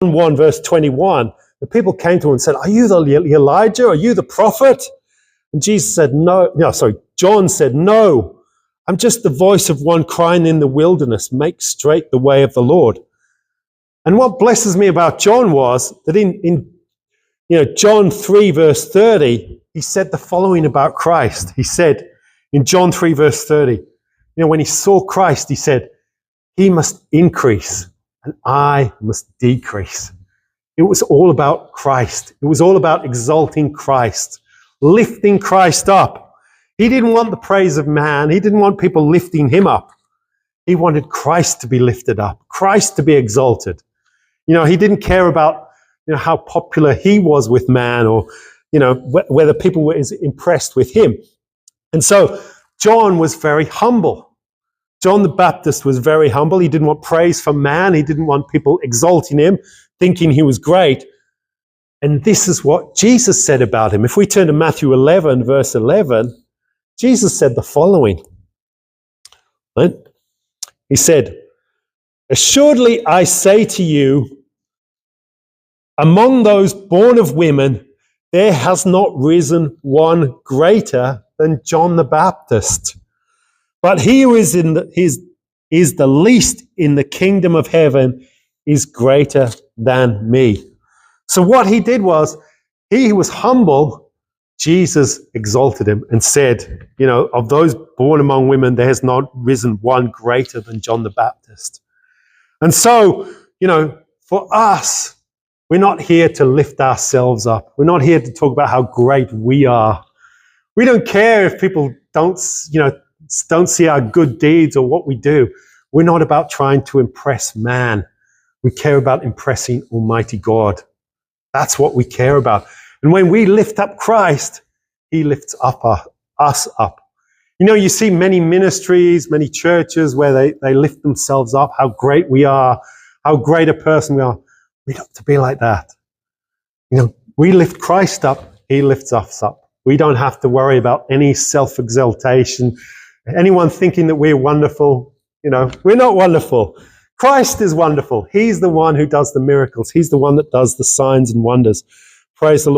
1 verse 21, the people came to him and said, "Are you the Elijah? Are you the prophet?" And Jesus said, John said, "No, I'm just the voice of one crying in the wilderness, make straight the way of the Lord." And what blesses me about John was that in John 3 verse 30, he said the following about Christ. He said in John 3 verse 30, when he saw Christ, he said, "He must increase and I must decrease." It was all about Christ. It was all about exalting Christ, lifting Christ up. He didn't want the praise of man. He didn't want people lifting him up. He wanted Christ to be lifted up, Christ to be exalted. He didn't care about how popular he was with man, or whether people were impressed with him. And so John was very humble. John the Baptist was very humble. He didn't want praise from man. He didn't want people exalting him, thinking he was great. And this is what Jesus said about him. If we turn to Matthew 11, verse 11, Jesus said the following. Right? He said, "Assuredly I say to you, among those born of women, there has not risen one greater than John the Baptist. But he who is the least in the kingdom of heaven is greater than me." So what he did was, he was humble. Jesus exalted him and said, of those born among women, there has not risen one greater than John the Baptist. And so, for us, we're not here to lift ourselves up. We're not here to talk about how great we are. We don't care if people don't see our good deeds or what we do. We're not about trying to impress man. We care about impressing Almighty God. That's what we care about. And when we lift up Christ, he lifts up us up. You see many ministries, many churches where they lift themselves up, how great we are, how great a person we are. We don't have to be like that. We lift Christ up, he lifts us up. We don't have to worry about any self-exaltation. Anyone thinking that we're wonderful, we're not wonderful. Christ is wonderful. He's the one who does the miracles. He's the one that does the signs and wonders. Praise the Lord.